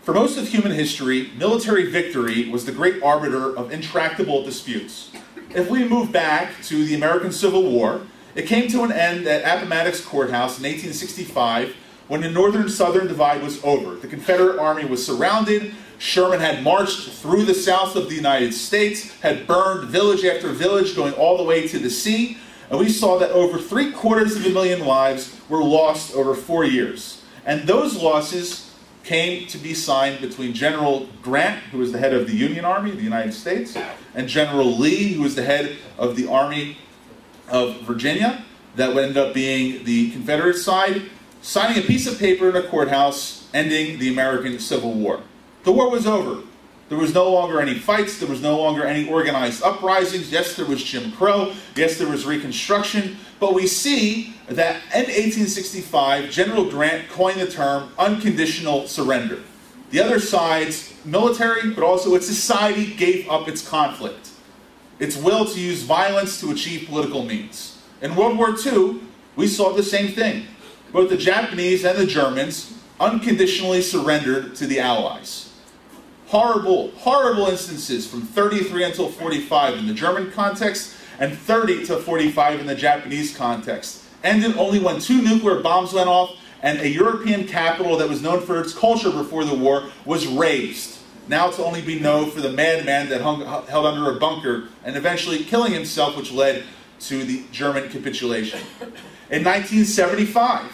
For most of human history, military victory was the great arbiter of intractable disputes. If we move back to the American Civil War, it came to an end at Appomattox Courthouse in 1865 when the northern-southern divide was over. The Confederate Army was surrounded. Sherman had marched through the south of the United States, had burned village after village, going all the way to the sea, and we saw that over 750,000 lives were lost over 4 years. And those losses came to be signed between General Grant, who was the head of the Union Army of the United States, and General Lee, who was the head of the Army of Virginia, that would end up being the Confederate side, signing a piece of paper in a courthouse ending the American Civil War. The war was over. There was no longer any fights. There was no longer any organized uprisings. Yes, there was Jim Crow. Yes, there was Reconstruction. But we see that in 1865, General Grant coined the term unconditional surrender. The other side's military, but also its society, gave up its conflict, its will to use violence to achieve political means. In World War II, we saw the same thing. Both the Japanese and the Germans unconditionally surrendered to the Allies. Horrible, horrible instances from 33 until 45 in the German context and 30 to 45 in the Japanese context. Ended only when 2 nuclear bombs went off and a European capital that was known for its culture before the war was razed. Now to only be known for the madman that held under a bunker and eventually killing himself, which led to the German capitulation. In 1975,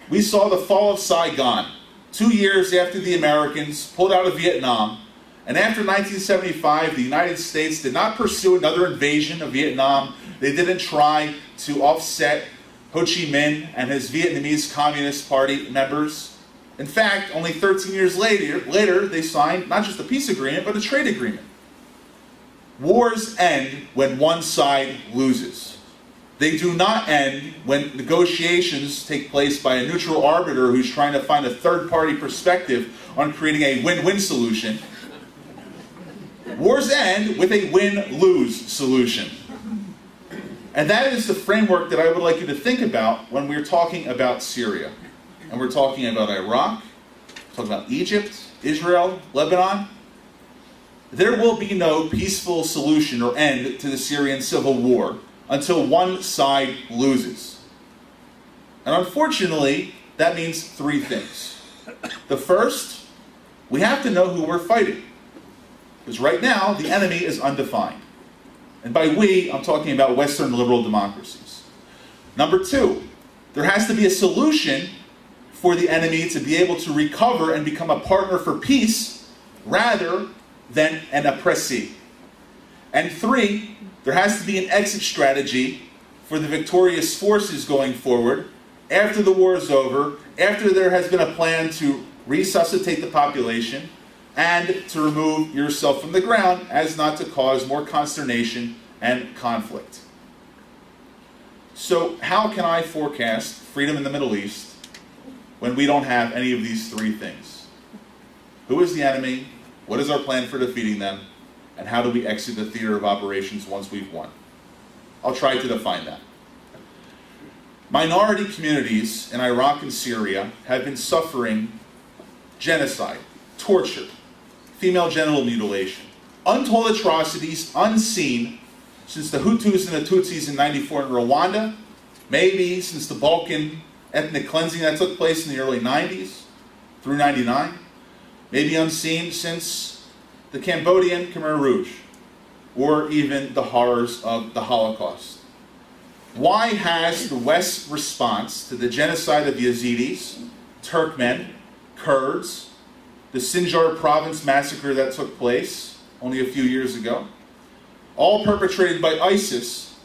we saw the fall of Saigon, 2 years after the Americans pulled out of Vietnam. And after 1975, the United States did not pursue another invasion of Vietnam. They didn't try to offset Ho Chi Minh and his Vietnamese Communist Party members. In fact, only 13 years later, they signed not just a peace agreement, but a trade agreement. Wars end when one side loses. They do not end when negotiations take place by a neutral arbiter who's trying to find a third-party perspective on creating a win-win solution. Wars end with a win-lose solution. And that is the framework that I would like you to think about when we're talking about Syria. And we're talking about Iraq, we're talking about Egypt, Israel, Lebanon. There will be no peaceful solution or end to the Syrian civil war until one side loses. And unfortunately, that means 3 things. The first, we have to know who we're fighting. Because right now, the enemy is undefined. And by we, I'm talking about Western liberal democracies. Number 2, there has to be a solution for the enemy to be able to recover and become a partner for peace rather than an oppressee. And 3, there has to be an exit strategy for the victorious forces going forward after the war is over, after there has been a plan to resuscitate the population and to remove yourself from the ground as not to cause more consternation and conflict. So how can I forecast freedom in the Middle East when we don't have any of these 3 things? Who is the enemy? What is our plan for defeating them? And how do we exit the theater of operations once we've won? I'll try to define that. Minority communities in Iraq and Syria have been suffering genocide, torture, female genital mutilation, untold atrocities unseen since the Hutus and the Tutsis in '94 in Rwanda, maybe since the Balkan ethnic cleansing that took place in the early 90s through '99, maybe unseen since the Cambodian Khmer Rouge, or even the horrors of the Holocaust. Why has the West's response to the genocide of Yazidis, Turkmen, Kurds, the Sinjar province massacre that took place only a few years ago, all perpetrated by ISIS,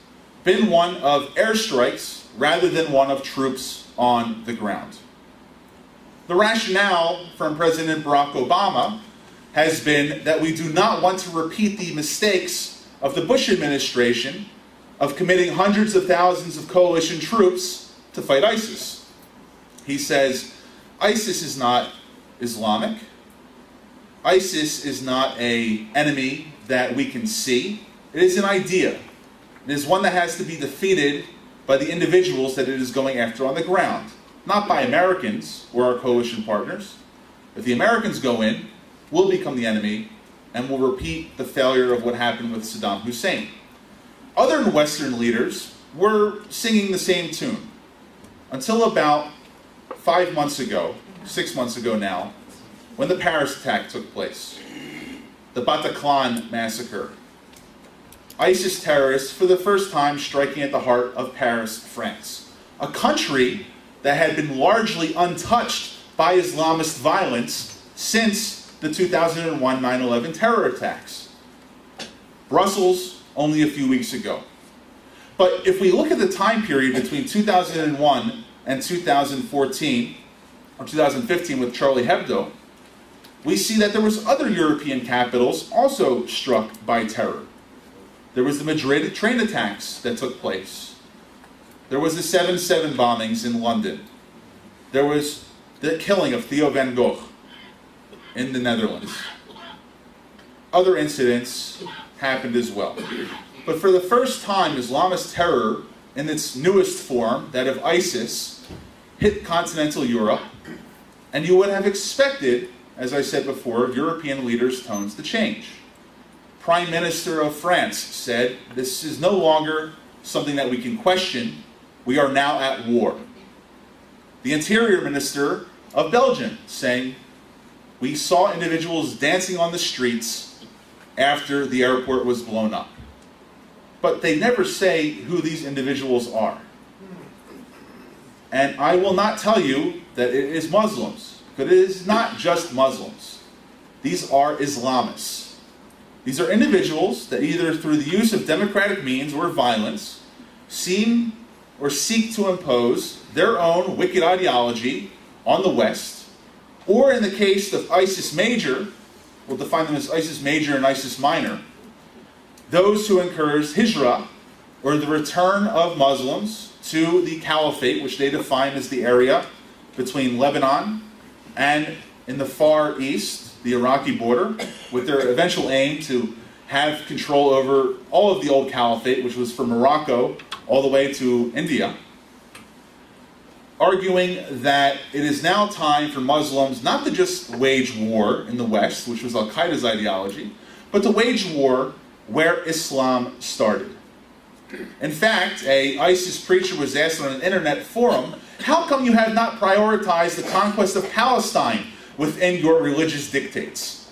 been one of airstrikes rather than one of troops on the ground? The rationale from President Barack Obama has been that we do not want to repeat the mistakes of the Bush administration of committing hundreds of thousands of coalition troops to fight ISIS. He says, ISIS is not Islamic. ISIS is not an enemy that we can see. It is an idea. It is one that has to be defeated by the individuals that it is going after on the ground, not by Americans or our coalition partners. If the Americans go in, will become the enemy and will repeat the failure of what happened with Saddam Hussein. Other Western leaders were singing the same tune until about 5 months ago, 6 months ago now, when the Paris attack took place. The Bataclan massacre. ISIS terrorists, for the first time, striking at the heart of Paris, France. A country that had been largely untouched by Islamist violence since the 2001 9/11 terror attacks. Brussels, only a few weeks ago. But if we look at the time period between 2001 and 2014, or 2015 with Charlie Hebdo, we see that there was other European capitals also struck by terror. There was the Madrid train attacks that took place. There was the 7/7 bombings in London. There was the killing of Theo van Gogh in the Netherlands. Other incidents happened as well. But for the first time, Islamist terror in its newest form, that of ISIS, hit continental Europe, and you would have expected, as I said before, European leaders' tones to change. Prime Minister of France said, this is no longer something that we can question, we are now at war. The Interior Minister of Belgium saying, we saw individuals dancing on the streets after the airport was blown up. But they never say who these individuals are. And I will not tell you that it is Muslims, but it is not just Muslims. These are Islamists. These are individuals that either through the use of democratic means or violence seem or seek to impose their own wicked ideology on the West, or in the case of ISIS Major, we'll define them as ISIS Major and ISIS Minor, those who encourage hijrah, or the return of Muslims to the caliphate, which they define as the area between Lebanon and in the far east, the Iraqi border, with their eventual aim to have control over all of the old caliphate, which was from Morocco all the way to India, arguing that it is now time for Muslims not to just wage war in the West, which was Al-Qaeda's ideology, but to wage war where Islam started. In fact, an ISIS preacher was asked on an internet forum, how come you have not prioritized the conquest of Palestine within your religious dictates?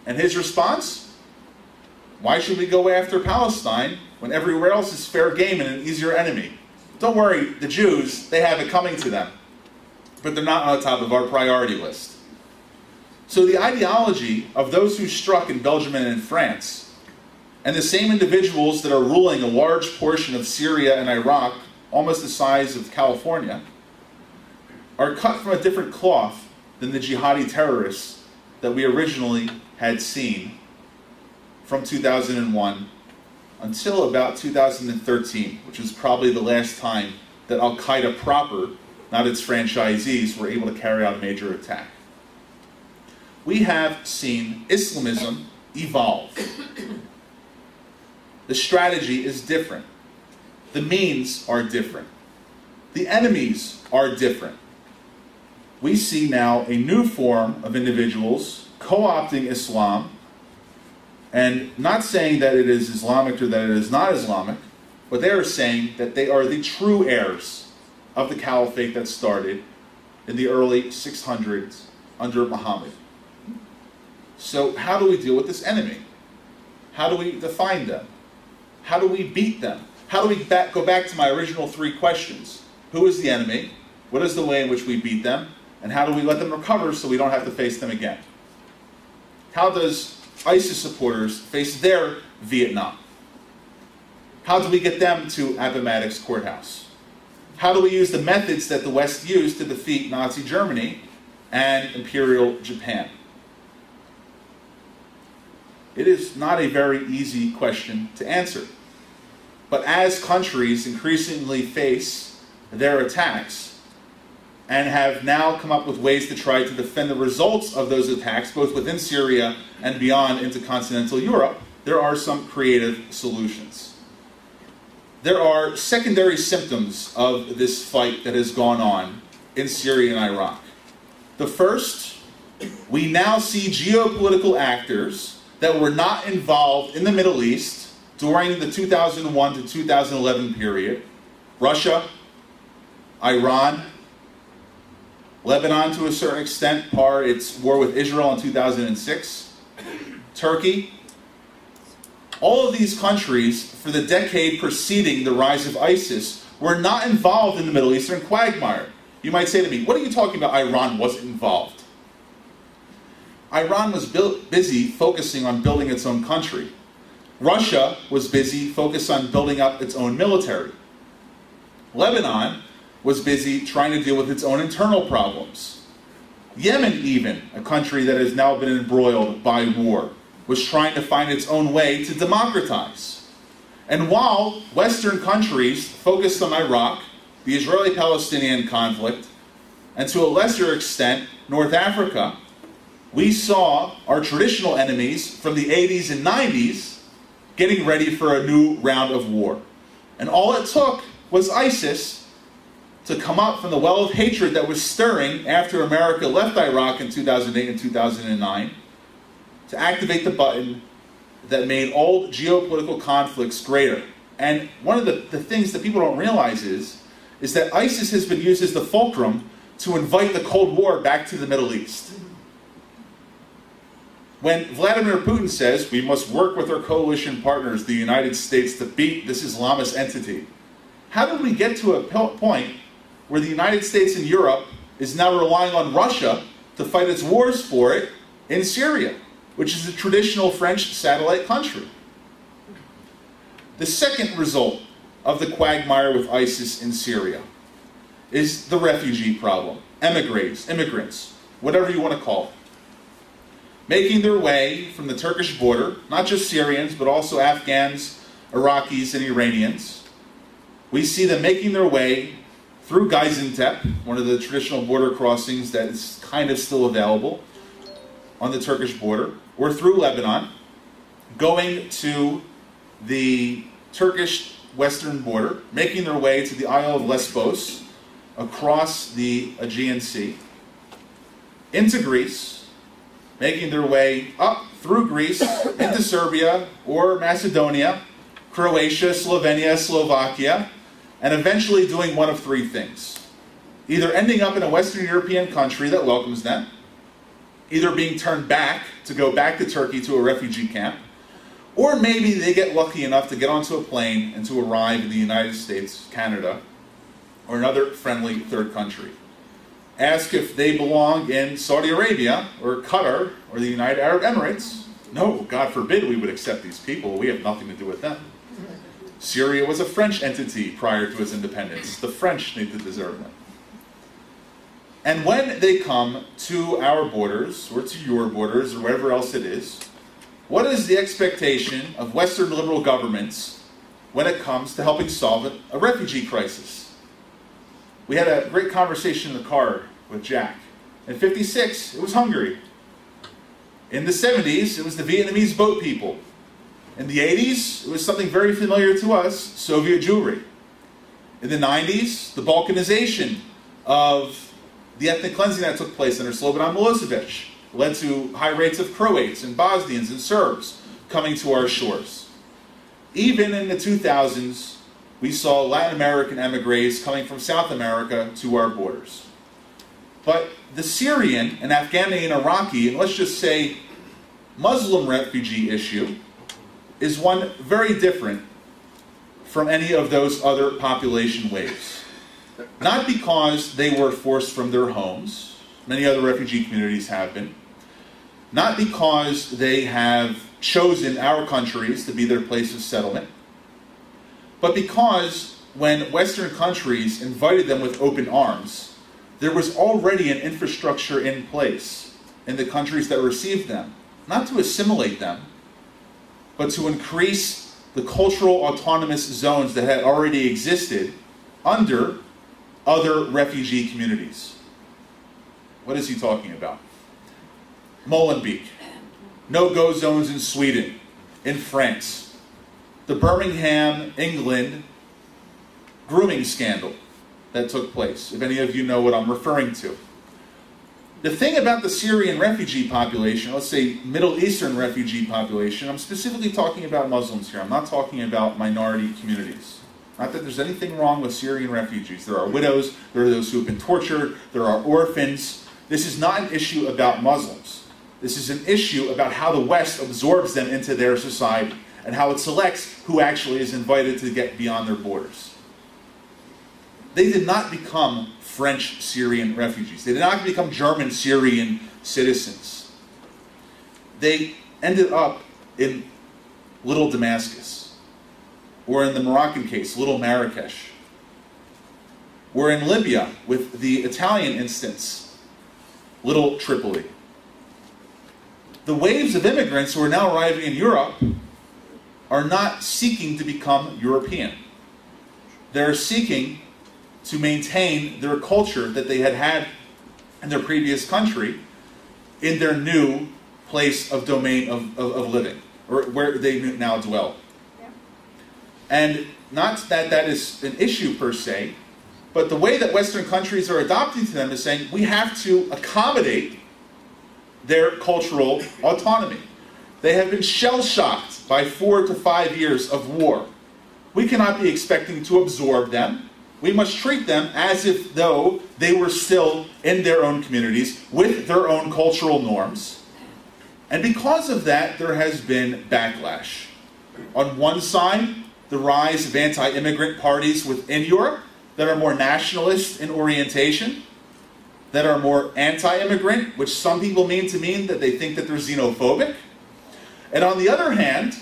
And his response, why should we go after Palestine when everywhere else is fair game and an easier enemy? Don't worry, the Jews, they have it coming to them. But they're not on the top of our priority list. So the ideology of those who struck in Belgium and in France, and the same individuals that are ruling a large portion of Syria and Iraq, almost the size of California, are cut from a different cloth than the jihadi terrorists that we originally had seen from 2001 until about 2013, which was probably the last time that Al-Qaeda proper, not its franchisees, were able to carry out a major attack. We have seen Islamism evolve. The strategy is different. The means are different. The enemies are different. We see now a new form of individuals co-opting Islam, and not saying that it is Islamic or that it is not Islamic, but they are saying that they are the true heirs of the caliphate that started in the early 600s under Muhammad. So how do we deal with this enemy? How do we define them? How do we beat them? How do we go back to my original three questions? Who is the enemy? What is the way in which we beat them? And how do we let them recover so we don't have to face them again? How does ISIS supporters face their Vietnam? How do we get them to Appomattox Courthouse? How do we use the methods that the West used to defeat Nazi Germany and Imperial Japan? It is not a very easy question to answer. But as countries increasingly face their attacks and have now come up with ways to try to defend the results of those attacks, both within Syria and beyond into continental Europe, there are some creative solutions. There are secondary symptoms of this fight that has gone on in Syria and Iraq. The first we now see geopolitical actors that were not involved in the Middle East during the 2001 to 2011 period. Russia, Iran, Lebanon to a certain extent, its war with Israel in 2006, Turkey. All of these countries, for the decade preceding the rise of ISIS, were not involved in the Middle Eastern quagmire. You might say to me, what are you talking about Iran wasn't involved? Iran was busy focusing on building its own country. Russia was busy focused on building up its own military. Lebanon was busy trying to deal with its own internal problems. Yemen even, a country that has now been embroiled by war, was trying to find its own way to democratize. And while Western countries focused on Iraq, the Israeli-Palestinian conflict, and to a lesser extent, North Africa, we saw our traditional enemies from the 80s and 90s getting ready for a new round of war. And all it took was ISIS to come up from the well of hatred that was stirring after America left Iraq in 2008 and 2009 to activate the button that made old geopolitical conflicts greater. And one of the things that people don't realize is that ISIS has been used as the fulcrum to invite the Cold War back to the Middle East. When Vladimir Putin says we must work with our coalition partners, the United States, to beat this Islamist entity, how did we get to a point where the United States and Europe is now relying on Russia to fight its wars for it in Syria, which is a traditional French satellite country? The second result of the quagmire with ISIS in Syria is the refugee problem. Immigrants, whatever you want to call it, making their way from the Turkish border, not just Syrians, but also Afghans, Iraqis, and Iranians. We see them making their way through Gaziantep, one of the traditional border crossings that is kind of still available on the Turkish border, or through Lebanon, going to the Turkish western border, making their way to the Isle of Lesbos, across the Aegean Sea, into Greece, making their way up through Greece, into Serbia or Macedonia, Croatia, Slovenia, Slovakia, and eventually doing one of three things. Either ending up in a Western European country that welcomes them, either being turned back to go back to Turkey to a refugee camp, or maybe they get lucky enough to get onto a plane and to arrive in the United States, Canada, or another friendly third country. Ask if they belong in Saudi Arabia, or Qatar, or the United Arab Emirates. No, God forbid we would accept these people. We have nothing to do with them. Syria was a French entity prior to its independence. The French need to deserve them. And when they come to our borders, or to your borders, or wherever else it is, what is the expectation of Western liberal governments when it comes to helping solve a refugee crisis? We had a great conversation in the car with Jack. In '56, it was Hungary. In the '70s, it was the Vietnamese boat people. In the '80s, it was something very familiar to us, Soviet Jewry. In the '90s, the Balkanization of the ethnic cleansing that took place under Slobodan Milosevic led to high rates of Croats and Bosnians and Serbs coming to our shores. Even in the 2000s, we saw Latin American emigres coming from South America to our borders. But the Syrian and Afghani and Iraqi, and let's just say Muslim refugee issue, is one very different from any of those other population waves. Not because they were forced from their homes, many other refugee communities have been. Not because they have chosen our countries to be their place of settlement, but because when Western countries invited them with open arms, there was already an infrastructure in place in the countries that received them, not to assimilate them, but to increase the cultural autonomous zones that had already existed under other refugee communities. What is he talking about? Molenbeek, no-go zones in Sweden, in France, the Birmingham, England grooming scandal that took place, if any of you know what I'm referring to. The thing about the Syrian refugee population, let's say Middle Eastern refugee population, I'm specifically talking about Muslims here. I'm not talking about minority communities. Not that there's anything wrong with Syrian refugees. There are widows, there are those who have been tortured, there are orphans. This is not an issue about Muslims. This is an issue about how the West absorbs them into their society and how it selects who actually is invited to get beyond their borders. They did not become French Syrian refugees. They did not become German Syrian citizens. They ended up in Little Damascus, or in the Moroccan case, Little Marrakesh, or in Libya, with the Italian instance, Little Tripoli. The waves of immigrants who are now arriving in Europe are not seeking to become European. They're seeking to maintain their culture that they had in their previous country in their new place of domain of living, or where they now dwell. Yeah. And not that that is an issue per se, but the way that Western countries are adopting to them is saying we have to accommodate their cultural autonomy. They have been shell-shocked by 4 to 5 years of war. We cannot be expecting to absorb them. We must treat them as if though they were still in their own communities with their own cultural norms. And because of that, there has been backlash. On one side, the rise of anti-immigrant parties within Europe that are more nationalist in orientation, that are more anti-immigrant, which some people mean that they think that they're xenophobic. And on the other hand,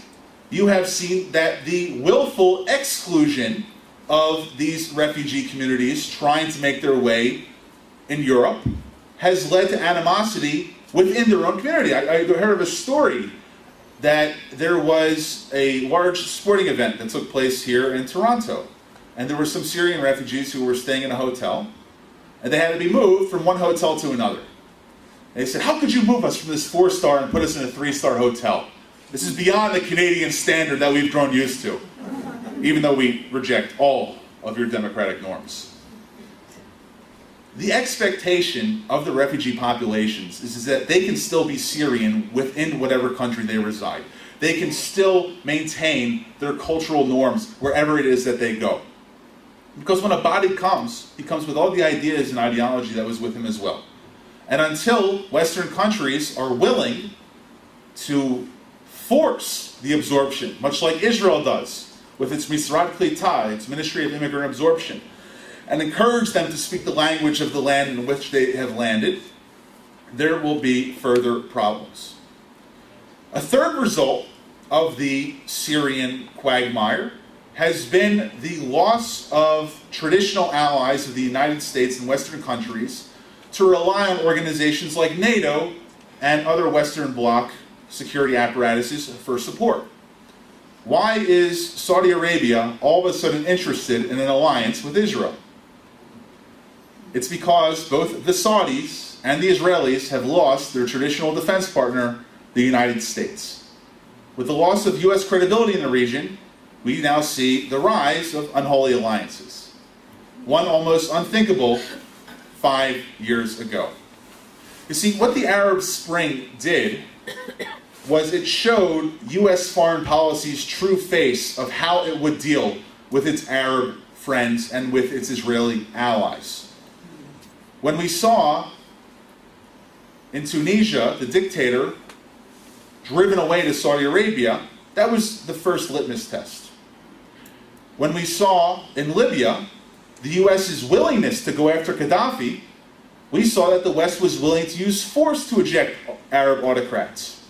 you have seen that the willful exclusion of these refugee communities trying to make their way in Europe has led to animosity within their own community. I heard of a story that there was a large sporting event that took place here in Toronto, and there were some Syrian refugees who were staying in a hotel, and they had to be moved from one hotel to another. They said, "How could you move us from this 4-star and put us in a 3-star hotel? This is beyond the Canadian standard that we've grown used to, even though we reject all of your democratic norms." The expectation of the refugee populations is that they can still be Syrian within whatever country they reside. They can still maintain their cultural norms wherever it is that they go. Because when a body comes, he comes with all the ideas and ideology that was with him as well. And until Western countries are willing to force the absorption, much like Israel does with its Misrat Klita, its Ministry of Immigrant Absorption, and encourage them to speak the language of the land in which they have landed, there will be further problems. A third result of the Syrian quagmire has been the loss of traditional allies of the United States and Western countries to rely on organizations like NATO and other Western Bloc security apparatuses for support. Why is Saudi Arabia all of a sudden interested in an alliance with Israel? It's because both the Saudis and the Israelis have lost their traditional defense partner, the United States. With the loss of U.S. credibility in the region, we now see the rise of unholy alliances. One almost unthinkable 5 years ago. You see, what the Arab Spring did was it showed U.S. foreign policy's true face of how it would deal with its Arab friends and with its Israeli allies. When we saw in Tunisia the dictator driven away to Saudi Arabia, that was the first litmus test. When we saw in Libya the U.S.'s willingness to go after Gaddafi, we saw that the West was willing to use force to eject Arab autocrats.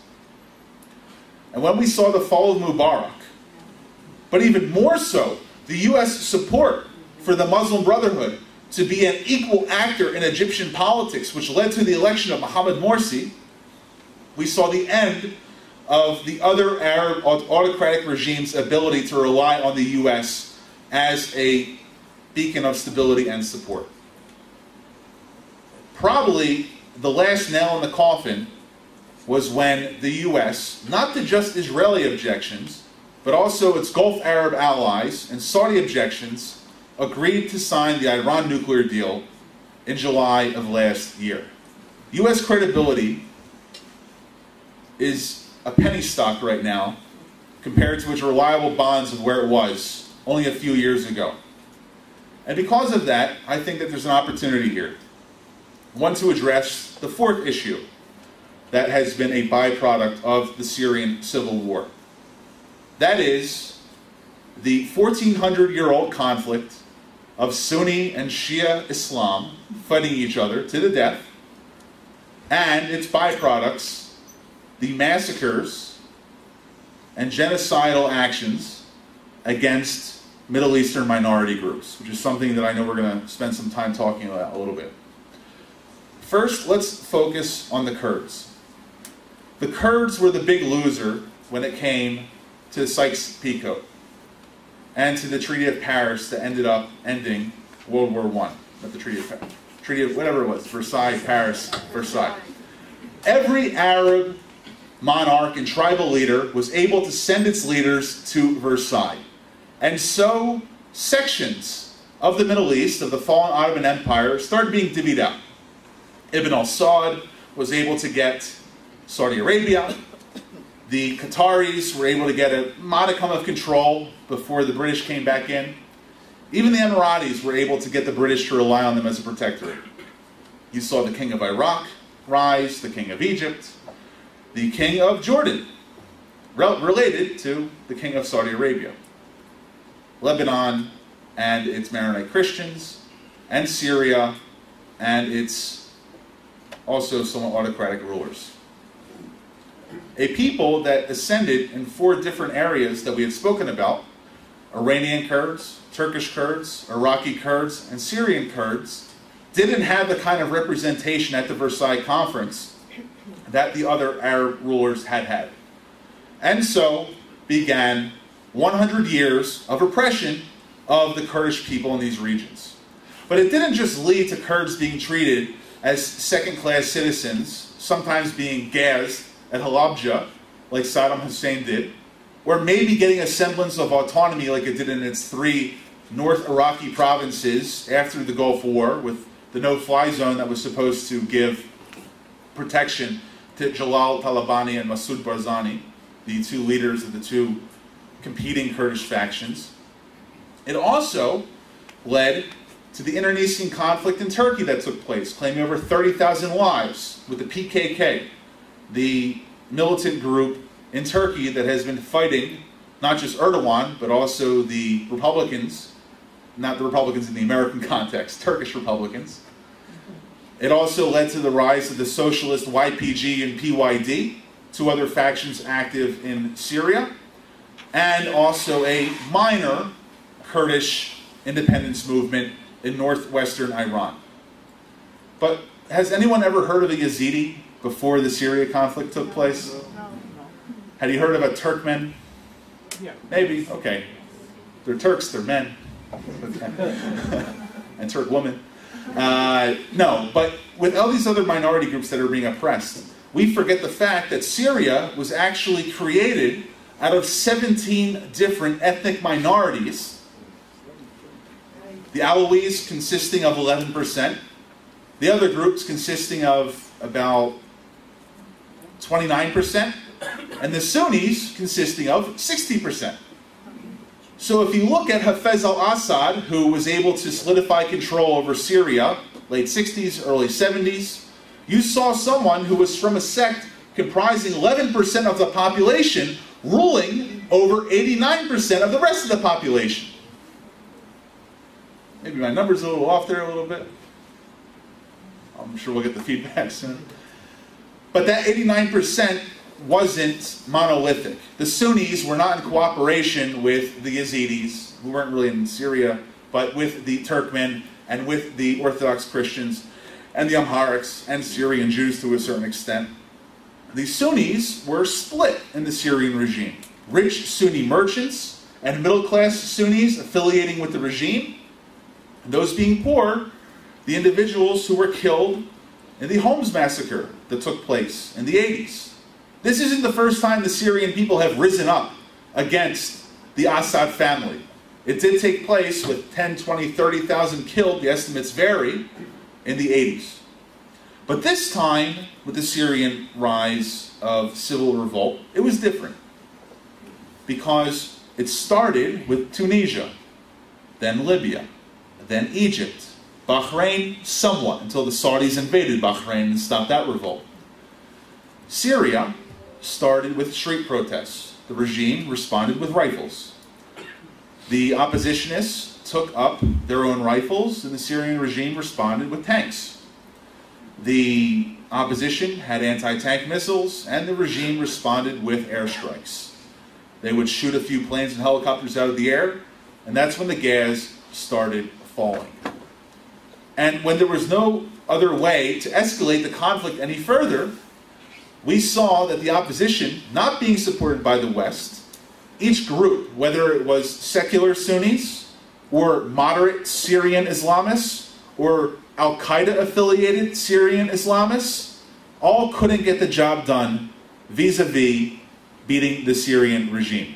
And when we saw the fall of Mubarak, but even more so, the U.S. support for the Muslim Brotherhood to be an equal actor in Egyptian politics, which led to the election of Mohamed Morsi, we saw the end of the other Arab autocratic regimes' ability to rely on the U.S. as a beacon of stability and support. Probably the last nail in the coffin was when the U.S., not to just Israeli objections, but also its Gulf Arab allies and Saudi objections, agreed to sign the Iran nuclear deal in July of last year. U.S. credibility is a penny stock right now compared to its reliable bonds of where it was only a few years ago. And because of that, I think that there's an opportunity here. One, to address the fourth issue that has been a byproduct of the Syrian civil war. That is the 1400-year-old conflict of Sunni and Shia Islam fighting each other to the death, and its byproducts, the massacres and genocidal actions against Middle Eastern minority groups, which is something that I know we're going to spend some time talking about a little bit. First, let's focus on the Kurds. The Kurds were the big loser when it came to Sykes-Picot and to the Treaty of Paris that ended up ending World War I. Not the Treaty of Paris. Treaty of whatever it was, Versailles, Paris, Versailles. Every Arab monarch and tribal leader was able to send its leaders to Versailles. And so sections of the Middle East, of the fallen Ottoman Empire, started being divvied out. Ibn al-Saud was able to get Saudi Arabia. The Qataris were able to get a modicum of control before the British came back in. Even the Emiratis were able to get the British to rely on them as a protectorate. You saw the king of Iraq rise, the king of Egypt, the king of Jordan, related to the king of Saudi Arabia. Lebanon and its Maronite Christians, and Syria and its also somewhat autocratic rulers. A people that ascended in 4 different areas that we had spoken about: Iranian Kurds, Turkish Kurds, Iraqi Kurds, and Syrian Kurds, didn't have the kind of representation at the Versailles Conference that the other Arab rulers had had. And so began 100 years of oppression of the Kurdish people in these regions. But it didn't just lead to Kurds being treated as second-class citizens, sometimes being gassed at Halabja, like Saddam Hussein did, or maybe getting a semblance of autonomy like it did in its 3 North Iraqi provinces after the Gulf War, with the no-fly zone that was supposed to give protection to Jalal Talabani and Masoud Barzani, the 2 leaders of the 2 competing Kurdish factions. It also led to the internecine conflict in Turkey that took place, claiming over 30,000 lives, with the PKK, the militant group in Turkey that has been fighting not just Erdogan, but also the Republicans, not the Republicans in the American context, Turkish Republicans. It also led to the rise of the socialist YPG and PYD, 2 other factions active in Syria, and also a minor Kurdish independence movement in northwestern Iran. But has anyone ever heard of a Yazidi before the Syria conflict took place? Had you heard of a Turkmen? Yeah. Maybe, okay. They're Turks, they're men. And Turk women. No, but with all these other minority groups that are being oppressed, we forget the fact that Syria was actually created out of 17 different ethnic minorities. The Alawis consisting of 11%, the other groups consisting of about 29%, and the Sunnis consisting of 60%. So if you look at Hafez al-Assad, who was able to solidify control over Syria, late 60s, early 70s, you saw someone who was from a sect comprising 11% of the population ruling over 89% of the rest of the population. Maybe my number's a little off there a little bit. I'm sure we'll get the feedback soon. But that 89% wasn't monolithic. The Sunnis were not in cooperation with the Yazidis, who weren't really in Syria, but with the Turkmen and with the Orthodox Christians and the Amharics and Syrian Jews to a certain extent. The Sunnis were split in the Syrian regime. Rich Sunni merchants and middle-class Sunnis affiliating with the regime. And those being poor, the individuals who were killed in the Homs massacre that took place in the 80s. This isn't the first time the Syrian people have risen up against the Assad family. It did take place with 10, 20, 30,000 killed, the estimates vary, in the 80s. But this time, with the Syrian rise of civil revolt, it was different. Because it started with Tunisia, then Libya, then Egypt, Bahrain somewhat, until the Saudis invaded Bahrain and stopped that revolt. Syria started with street protests. The regime responded with rifles. The oppositionists took up their own rifles, and the Syrian regime responded with tanks. The opposition had anti-tank missiles, and the regime responded with airstrikes. They would shoot a few planes and helicopters out of the air, and that's when the gas started falling. And when there was no other way to escalate the conflict any further, we saw that the opposition, not being supported by the West, each group, whether it was secular Sunnis, or moderate Syrian Islamists, or Al-Qaeda affiliated Syrian Islamists, all couldn't get the job done vis-a-vis beating the Syrian regime.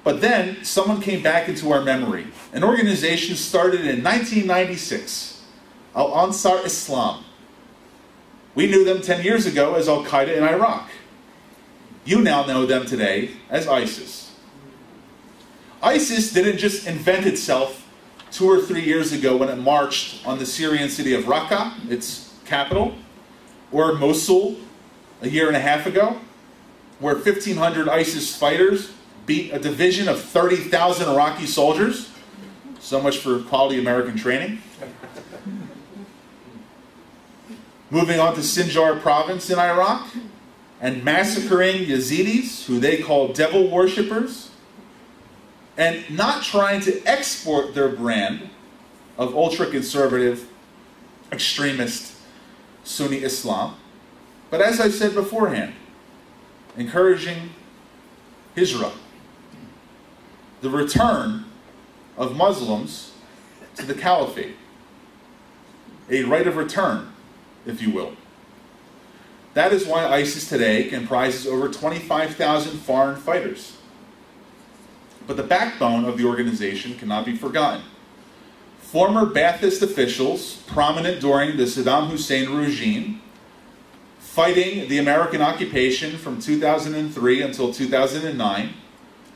But then someone came back into our memory. An organization started in 1996, Al-Ansar Islam. We knew them 10 years ago as Al-Qaeda in Iraq. You now know them today as ISIS. ISIS didn't just invent itself 2 or 3 years ago when it marched on the Syrian city of Raqqa, its capital, or Mosul a year and a half ago, where 1,500 ISIS fighters beat a division of 30,000 Iraqi soldiers. So much for quality American training. Moving on to Sinjar province in Iraq, and massacring Yazidis, who they call devil worshippers, and not trying to export their brand of ultra-conservative, extremist Sunni Islam, but as I said beforehand, encouraging Hijra, the return of Muslims to the Caliphate, a right of return, if you will. That is why ISIS today comprises over 25,000 foreign fighters. But the backbone of the organization cannot be forgotten. Former Ba'athist officials, prominent during the Saddam Hussein regime, fighting the American occupation from 2003 until 2009,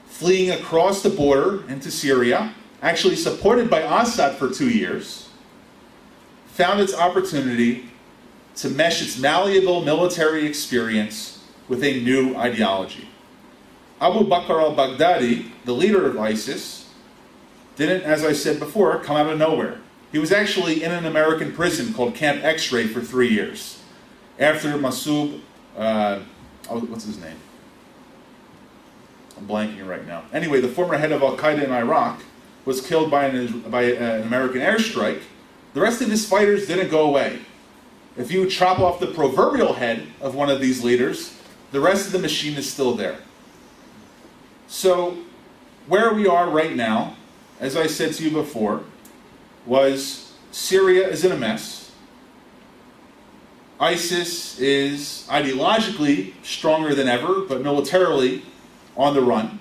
fleeing across the border into Syria, actually supported by Assad for 2 years, found its opportunity to mesh its malleable military experience with a new ideology. Abu Bakr al-Baghdadi, the leader of ISIS, didn't, as I said before, come out of nowhere. He was actually in an American prison called Camp X-Ray for 3 years. After Masoud, what's his name? I'm blanking right now. Anyway, the former head of Al-Qaeda in Iraq was killed by an American airstrike. The rest of his fighters didn't go away. If you chop off the proverbial head of one of these leaders, the rest of the machine is still there. So, where we are right now, as I said to you before, was Syria is in a mess. ISIS is ideologically stronger than ever, but militarily on the run.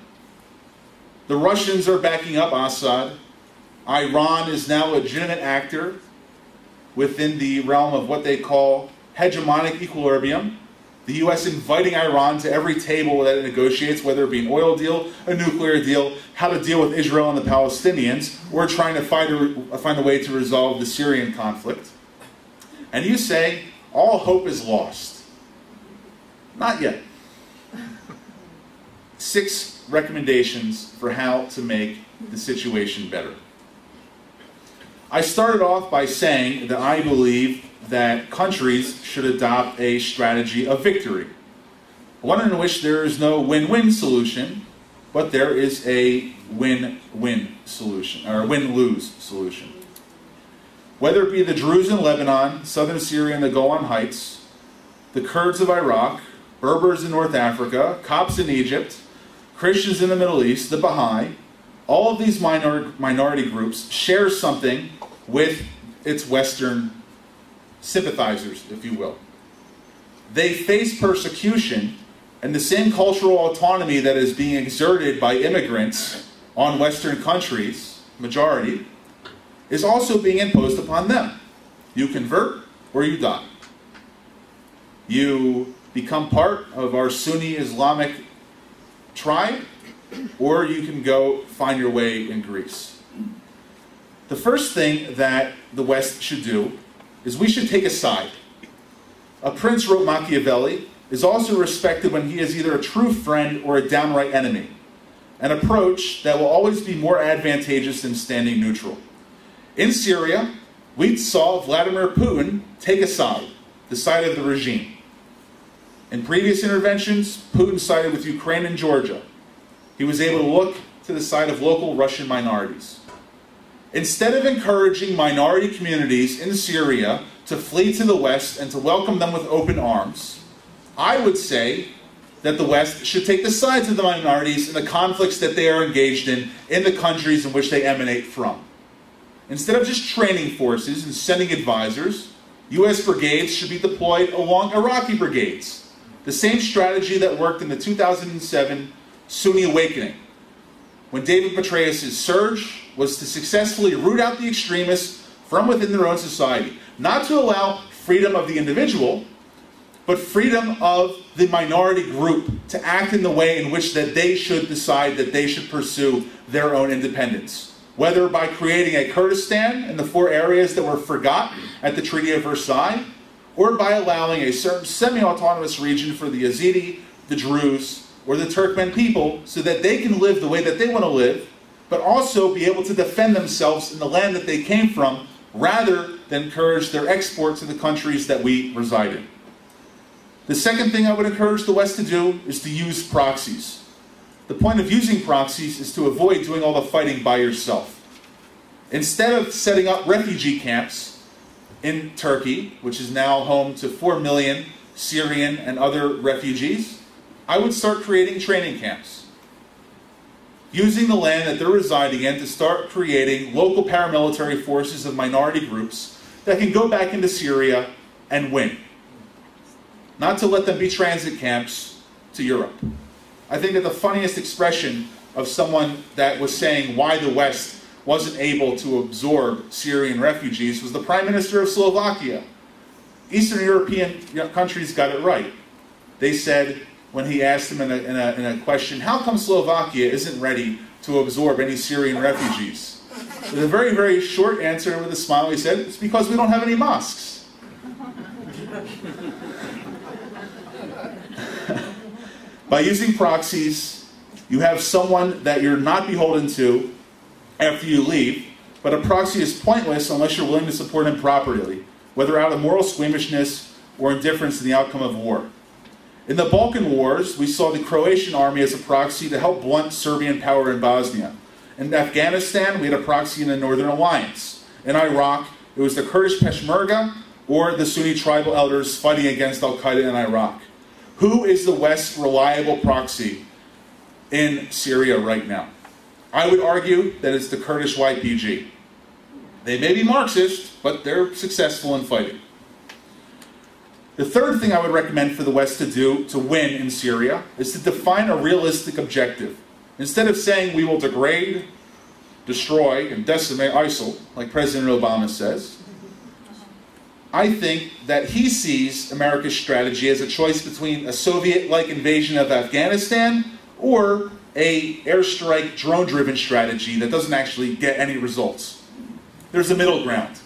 The Russians are backing up Assad. Iran is now a legitimate actor within the realm of what they call hegemonic equilibrium. The U.S. inviting Iran to every table that it negotiates, whether it be an oil deal, a nuclear deal, how to deal with Israel and the Palestinians, or trying to find a way to resolve the Syrian conflict. And you say, all hope is lost. Not yet. 6 recommendations for how to make the situation better. I started off by saying that I believe that countries should adopt a strategy of victory. One in which there is no win-win solution, but there is a win-win solution, or win-lose solution. Whether it be the Druze in Lebanon, southern Syria and the Golan Heights, the Kurds of Iraq, Berbers in North Africa, Copts in Egypt, Christians in the Middle East, the Baha'i, all of these minority groups share something with its Western sympathizers, if you will. They face persecution, and the same cultural autonomy that is being exerted by immigrants on Western countries, majority, is also being imposed upon them. You convert or you die. You become part of our Sunni Islamic tribe, or you can go find your way in Greece. The first thing that the West should do is we should take a side. A prince, wrote Machiavelli, is also respected when he is either a true friend or a downright enemy, an approach that will always be more advantageous than standing neutral. In Syria, we saw Vladimir Putin take a side, the side of the regime. In previous interventions, Putin sided with Ukraine and Georgia. He was able to look to the side of local Russian minorities. Instead of encouraging minority communities in Syria to flee to the West and to welcome them with open arms, I would say that the West should take the sides of the minorities in the conflicts that they are engaged in the countries in which they emanate from. Instead of just training forces and sending advisors, U.S. brigades should be deployed along Iraqi brigades. The same strategy that worked in the 2007 Sunni awakening, when David Petraeus' surge was to successfully root out the extremists from within their own society. Not to allow freedom of the individual, but freedom of the minority group to act in the way in which that they should decide that they should pursue their own independence. Whether by creating a Kurdistan in the 4 areas that were forgot at the Treaty of Versailles, or by allowing a certain semi-autonomous region for the Yazidi, the Druze, or the Turkmen people so that they can live the way that they want to live, but also be able to defend themselves in the land that they came from, rather than encourage their export to the countries that we reside in. The second thing I would encourage the West to do is to use proxies. The point of using proxies is to avoid doing all the fighting by yourself. Instead of setting up refugee camps in Turkey, which is now home to 4 million Syrian and other refugees, I would start creating training camps. Using the land that they're residing in to start creating local paramilitary forces of minority groups that can go back into Syria and win. Not to let them be transit camps to Europe. I think that the funniest expression of someone that was saying why the West wasn't able to absorb Syrian refugees was the Prime Minister of Slovakia. Eastern European countries got it right. They said, when he asked them in a question, how come Slovakia isn't ready to absorb any Syrian refugees? With a very, very short answer with a smile, he said, it's because we don't have any mosques. By using proxies, you have someone that you're not beholden to after you leave, but a proxy is pointless unless you're willing to support him properly, whether out of moral squeamishness or indifference to the outcome of war. In the Balkan Wars, we saw the Croatian army as a proxy to help blunt Serbian power in Bosnia. In Afghanistan, we had a proxy in the Northern Alliance. In Iraq, it was the Kurdish Peshmerga or the Sunni tribal elders fighting against Al-Qaeda in Iraq. Who is the West's reliable proxy in Syria right now? I would argue that it's the Kurdish YPG. They may be Marxist, but they're successful in fighting. The third thing I would recommend for the West to do to win in Syria is to define a realistic objective. Instead of saying we will degrade, destroy, and decimate ISIL, like President Obama says, I think that he sees America's strategy as a choice between a Soviet-like invasion of Afghanistan or an airstrike, drone-driven strategy that doesn't actually get any results. There's a middle ground.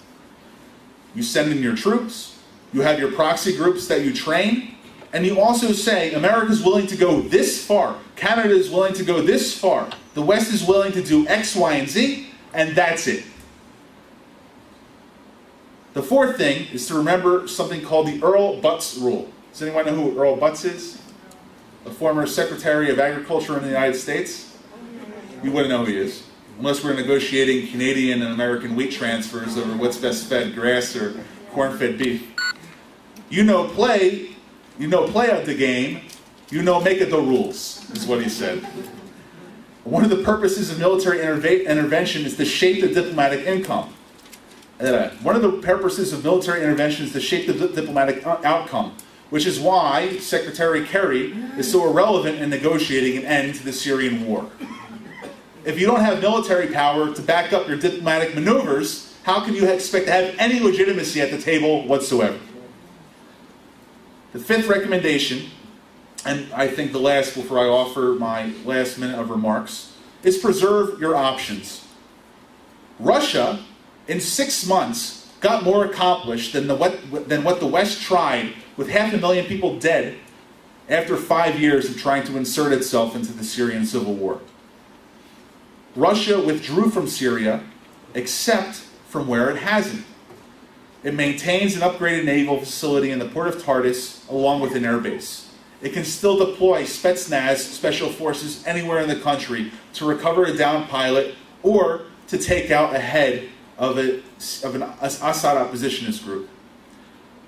You send in your troops, you have your proxy groups that you train, and you also say America's willing to go this far, Canada is willing to go this far, the West is willing to do X, Y, and Z, and that's it. The fourth thing is to remember something called the Earl Butz Rule. Does anyone know who Earl Butz is? A former Secretary of Agriculture in the United States? You wouldn't know who he is, unless we're negotiating Canadian and American wheat transfers over what's best fed, grass or corn-fed beef. You know play out the game, you know make it the rules, is what he said. One of the purposes of military intervention is to shape the diplomatic income. One of the purposes of military intervention is to shape the diplomatic outcome, which is why Secretary Kerry is so irrelevant in negotiating an end to the Syrian war. If you don't have military power to back up your diplomatic maneuvers, how can you expect to have any legitimacy at the table whatsoever? The fifth recommendation, and I think the last before I offer my last minute of remarks, is preserve your options. Russia, in 6 months, got more accomplished than what the West tried, with 500,000 people dead after 5 years of trying to insert itself into the Syrian civil war. Russia withdrew from Syria, except from where it hasn't. It maintains an upgraded naval facility in the port of Tartus, along with an air base. It can still deploy Spetsnaz, special forces, anywhere in the country to recover a downed pilot or to take out a head of an Assad oppositionist group.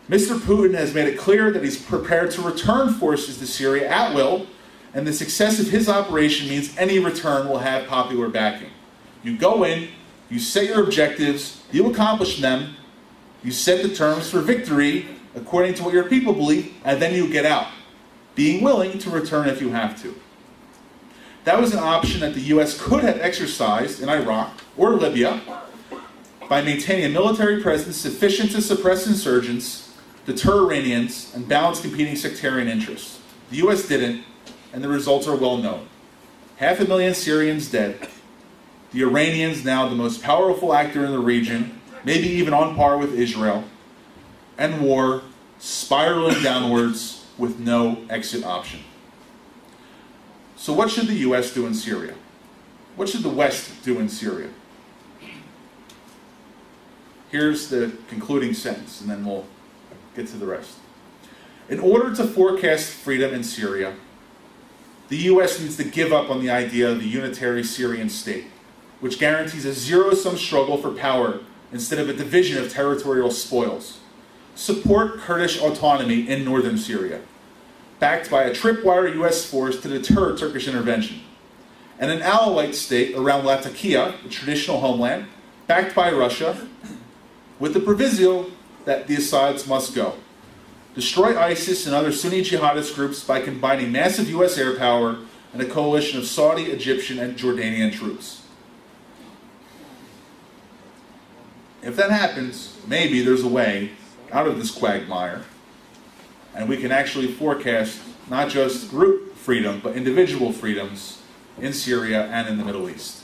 Mr. Putin has made it clear that he's prepared to return forces to Syria at will, and the success of his operation means any return will have popular backing. You go in, you set your objectives, you accomplish them, you set the terms for victory according to what your people believe, and then you get out, being willing to return if you have to. That was an option that the U.S. could have exercised in Iraq or Libya by maintaining a military presence sufficient to suppress insurgents, deter Iranians, and balance competing sectarian interests. The U.S. didn't, and the results are well known. 500,000 Syrians dead. The Iranians, now the most powerful actor in the region, maybe even on par with Israel, and war spiraling downwards with no exit option. So what should the U.S. do in Syria? What should the West do in Syria? Here's the concluding sentence, and then we'll get to the rest. In order to forecast freedom in Syria, the U.S. needs to give up on the idea of the unitary Syrian state, which guarantees a zero-sum struggle for power instead of a division of territorial spoils. Support Kurdish autonomy in northern Syria, backed by a tripwire U.S. force to deter Turkish intervention, and an Alawite state around Latakia, the traditional homeland, backed by Russia, with the proviso that the Assads must go. Destroy ISIS and other Sunni jihadist groups by combining massive U.S. air power and a coalition of Saudi, Egyptian, and Jordanian troops. If that happens, maybe there's a way out of this quagmire, and we can actually forecast not just group freedom, but individual freedoms in Syria and in the Middle East.